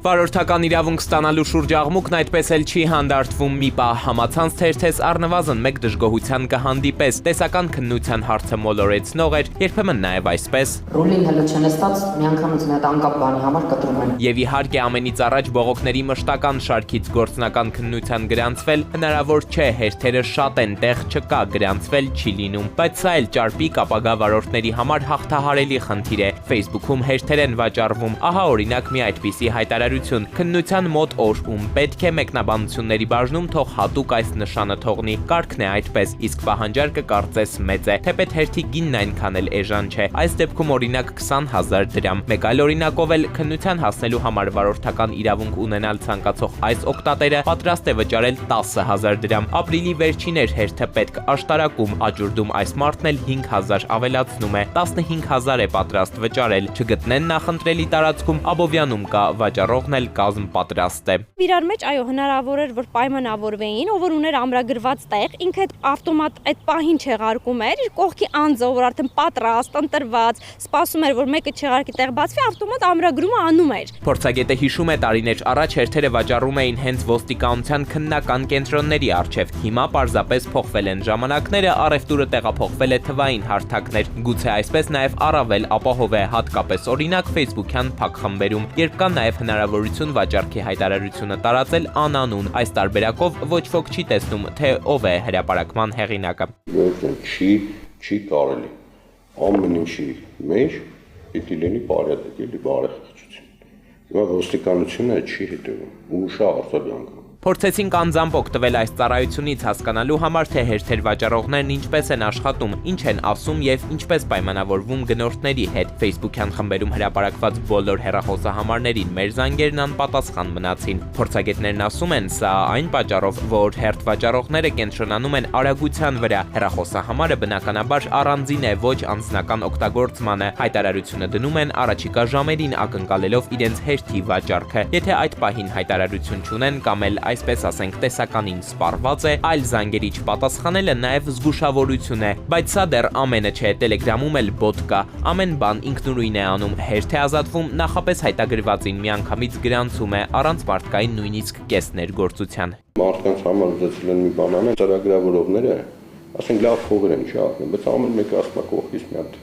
Վարորդական իրավունք ստանալու շուրջ աղմուկն այդպես էլ չի հանդարտվում մի պահ համացանց թերթես առնվազն մեկ դժգոհության կհանդիպես, տեսական քննության հարցը մոլորեցնող էր, երբեմն նաև այսպես. Ռուլին հələ չնստած միանգամից մի հատ անկապ բանի համար կտրում են։ Եվ իհարկե ամենից առաջ բողոքների մշտական շարքից գործնական քննության գրանցվել հնարավոր չէ, հերթերը շատ են, տեղ չկա, գրանցվել չի լինում, բայց սա էլ ճարպիկ ապագա վարորդների համար հաղթահարելի խնդիր է։ Facebook-ում հերթեր են վաճառվում, ահա օրինակ մի այդպիսի հայտարարություն. քննության մոտ օր ում պետք է մեկնաբանությունների բաժնում թող հատուկ այս նշանը թողնի, կարգն է այդպես, իսկ պահանջարկը կարծես մեծ է, թեպետ հերթի գինն այնքան էլ էժան չէ, այս դեպքում օրինակ 20,000 դրամ, մեկ այլ օրինակով էլ քննության հասնելու համար վարորդական իրավունք ունենալ ցանկացող այս օգտատերը պատրաստ է վճարել 10,000 դրամ, ապրիլի վերջին էր հերթը պետք աշտարակում, աջուրդում այս մարդն էլ 5,000 ավելացնում է, 15,000 է պատրաստ վճարել, չգտնեն նախընտրելի տարածքում, Աբովյանում կա, վաճառողն էլ կազմ պատրաստ է։ Իրար մեջ այո հնարավոր էր որ պայմանավորվեին, ով որ ուներ ամրագրված տեղ, ինքը ավտոմատ այդ պահին չեղարկում էր, իր կողքի անձը, որ արդեն պատրաստ, ընտրված, սպասում էր որ մեկը չեղարկի տեղ բացվի, ավտոմատ ամրագրումը անում էր։ Փորձագետը հիշում է տարիներ առաջ հերթերը վաճառում էին հենց ոստիկանության քննական կենտրոնների առջև։ Հիմա պարզապես փոխվել են ժամանակները, առևտուրը տեղափոխվել է թվային հարթակներ։ Գուցե այսպես նաև առավել ապահով է, հատկապես օրինակ Facebook-յան փակ խմբերում, երբ կա նաև հնարավորություն վաճառքի հայտարարությունը տարածել անանուն, այս տարբերակով ոչ ոք չի տեսնում, թե ով է հրապարակման հեղինակը։ Չի կարելի, ամեն ինչի մեջ պիտի լինի բարեխիղճություն։ Հիմա ոստիկանությունը չի հետևում, ուշ է արձագանքում։ Փորձեցինք անձամբ օգտվել այս ծառայությունից հասկանալու համար, թե հերթեր վաճառողներն ինչպես են աշխատում, ինչ են ասում եւ ինչպես պայմանավորվում գնորդների հետ։ Facebook-յան խմբերում հրապարակված բոլոր հեռախոսահամարներին մեր զանգերն անպատասխան մնացին։ Փորձագետներն ասում են, սա այն պատճառով, որ հերթ վաճառողները կենտրոնանում են արագության վրա։ Հեռախոսահամարը բնականաբար առանձին է, ոչ անձնական օգտագործմանը։ Հայտարարությունը դնում են առաջիկա ժամերին ակնկալելով իրենց հերթի վաճառքը։ Եթե այդ պահին հայտարարություն չունեն կամ էլ այսպես ասենք տեսականին սպառված է, այլ զանգերի չպատասխանելը նաև զգուշավորություն է, բայց սա դեռ ամենը չէ, Telegram-ում էլ բոտ կա, ամեն բան ինքնուրույն է անում, հերթ է ազատվում, նախապես հայտագրվածին միանգամից գրանցում է, առանց մարդկային նույնիսկ կես ներգործության։ Մարդկանց համար ուզեցել են մի բան անել, ծրագրավորողները, ասենք լավ փողեր են շահում, բայց ամեն մեկը ասում է կողքից մի հատ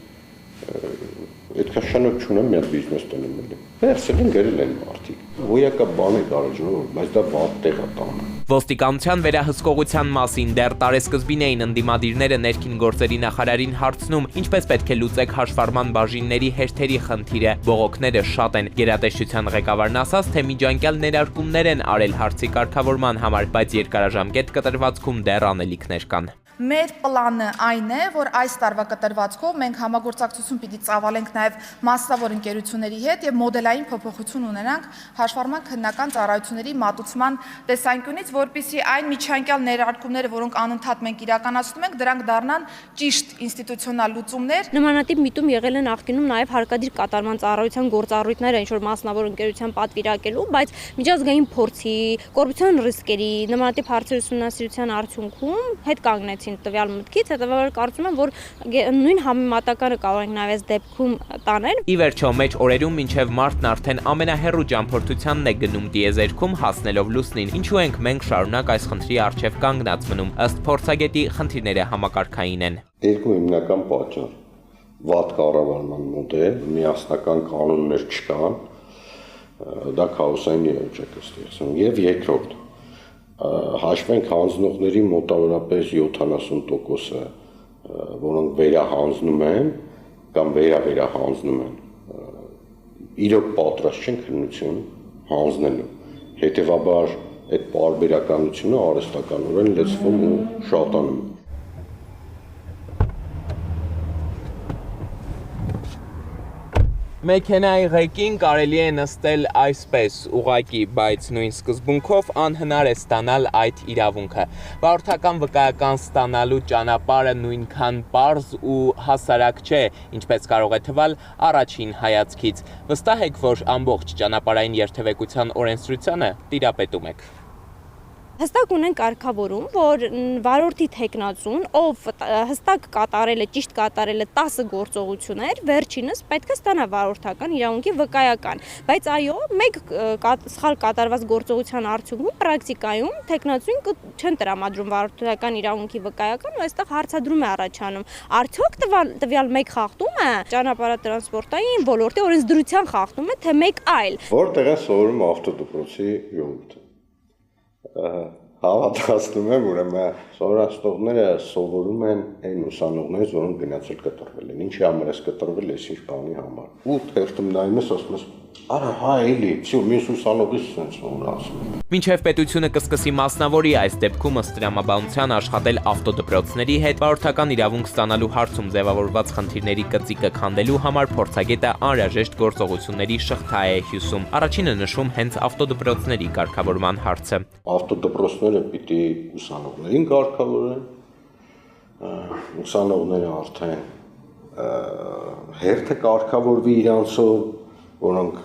այդքան շնորհ չունեմ մի հատ բիզնես տնեմ էլի։ Վերցել են գրել են մարդիկ։ Ոյակա բան է կարճ, բայց դա վատ տեղ է տանը։ Ոստիկանության վերահսկողության մասին դեռ տարեսկզբին էին ընդդիմադիրները ներքին գործերի նախարարին հարցնում, ինչպես պետք է լուծեք հաշվառման բաժինների հերթերի խնդիրը։ Բողոքները շատ են։ Գերատեսչության ղեկավարն ասաց, թե միջանկյալ ներարկումներ են արել հարցի կարգավորման համար, բայց երկարաժամկետ կտրվածքում դեռ անելիքներ կան։ Մեր պլանը այն է, որ այս տարվա կտրվածքով մենք համագործակցություն պիտի ծավալենք նաև մասնավոր ընկերությունների հետ եւ մոդելային փոփոխություն ունենանք հաշվառման քննական ծառայությունների մատուցման տեսանկյունից, որպեսզի այն միջանկյալ ներարկումները, որոնք անընդհատ մենք իրականացնում ենք, դրանք դառնան ճիշտ ինստիտուցիոնալ լուծումներ։ Նմանատիպ միտում եղել են աղկինում նաև հարկադիր կատարման ծառայության գործառույթները, ինչ որ մասնավոր ընկերության պատվիրակելու, բայց միջազգային փորձի, կոռուպցիոն ռիսկերի, նմանատիպ հարցերի ուսումնասիրության արդյունքում հետ կանգնեցին տվյալ մտքից, հետևաբար կարծում եմ, որ նույն համեմատականը կարող ենք նաև այս դեպքում տանել։ Ի վերջո, մեջ օրերում մինչև մարտն արդեն ամենահեռու ճամփորդությանն է գնում տիեզերքում հասնելով լուսնին, ինչու ենք մենք շարունակ այս խնդրի առջև կանգնած մնում, ըստ փորձագետի խնդիրները համակարգային են։ Երկու հիմնական պատճառ՝ վատ կառավարման մոդել, միասնական կանոններ չկան, դա քաոսային իրավիճակ է ստեղծում, եւ երկրորդ հաշվենք հանձնողների մոտավորապես 70%-ը, որոնք վերահանձնում են կամ վերահանձնում են, իրոք պատրաստ չեն քննություն հանձնելու։ Հետևաբար այդ պարբերականությունը արհեստականորեն լցվում ու շատանում։ Մեքենայի ղեկին կարելի է նստել այսպես ուղղակի, բայց նույն սկզբունքով անհնար է ստանալ այդ իրավունքը։ Վարորդական վկայական ստանալու ճանապարհը նույնքան պարզ ու հասարակ չէ, ինչպես կարող է թվալ առաջին հայացքից։ Վստահ եք, որ ամբողջ ճանապարհային երթևեկության օրենսդրությանը տիրապետում եք։ Հստակ ունեն կարգավորում, որ վարորդի թեկնածուն, ով հստակ կատարել է, ճիշտ կատարել է 10 գործողություններ, վերջինս պետք է ստանա վարորդական իրավունքի վկայական, բայց այո, մեկ սխալ կատարված գործողության արդյունքում պրակտիկայում թեկնածուին չեն տրամադրում վարորդական իրավունքի վկայական, ու այստեղ հարցադրում է առաջանում, արդյոք տվյալ մեկ խախտում է ճանապարհատրանսպորտային ոլորտի օրենսդրության խախտում է, թե մեկ այլ։ Որտեղ է սովորում ավտոդպրոցի յունտը։ Հավատացնում եմ, ուրեմն սովորաստողները սովորում են այն ուսանողներից, որոնք գնացել կտրվել են։ Ինչի համար է կտրվել, այս ինչ բանի համար։ Ու թերթում նայում ես, ասում ես, արա հա էլի, всё, մյուս ուսանողից sense ասում։ Մինչև պետությունը կսկսի մասնավորի այս դեպքում ըստ տրամաբանության աշխատել ավտոդպրոցների հետ, վարորդական իրավունք ստանալու հարցում ձևավորված խնդիրների կծիկը քանդելու համար փորձագետը անհրաժեշտ գործողությունների շղթա է հյուսում։ Առաջինը նշում հենց ավտոդպրոցների կարգավորման հարցը։ Ավտոդպրոցները պիտի ուսանողներին կարգավորեն, ուսանողները արդեն հերթը կարգավորվի իրանցով, որոնք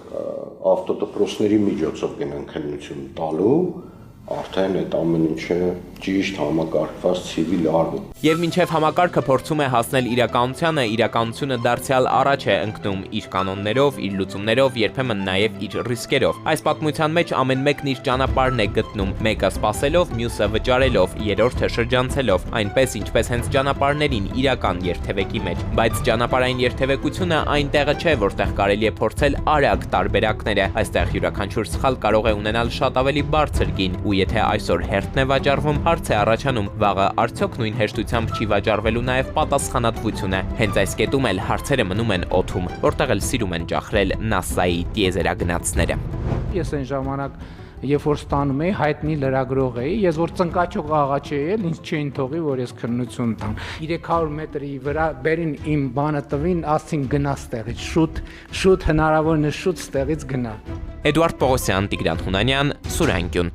ավտոդպրոցների միջոցով գնան քննություն տալու, արդեն այդ ամեն ինչը ճիշտ համակարգված ցիվիլ արվում։ Եվ մինչև համակարգը փորձում է հասնել իրականությանը, իրականությունը դարձյալ առաջ է ընկնում իր կանոններով, իր լուծումներով, երբեմն նաև իր ռիսկերով։ Այս պատմության մեջ ամեն մեկն իր ճանապարհն է գտնում, մեկը սпасելով, մյուսը վճարելով, երրորդը շրջանցելով, այնպես ինչպես հենց ճանապարհներին իրական երթևեկի մեջ։ Բայց ճանապարհային երթևեկությունը այն տեղը չէ, որտեղ կարելի է փորձել արագ տարբերակները։ Այստեղ յուրաքանչյուր սխալ կարող է ունենալ շատ ավելի բարձր գին, ու եթե այսօր հերթն է վաճառվում, հարց է առաջանում, վաղը արդյոք նույն հեշտությամբ չի վաճառվելու նաև պատասխանատվությունը։ Հենց այս կետում էլ հարցերը մնում են օդում, որտեղ էլ սիրում են ճախրել ՆԱՍԱ-ի տիեզերագնացները։ Ես այն ժամանակ, երբ որ ստանում էի, հայտնի լրագրող էի, ես որ ծնկաչող աղաչեի էլ, ինձ չէին թողի, որ ես քննություն տամ։ 300 մետրի վրա բերին իմ բանը տվին, ասին գնա ստեղից, շուտ հնարավորինս շուտ ստեղից գնա։ Էդուարդ Պողոսյան, Տիգրան Հունանյան, Սուրանգյուն։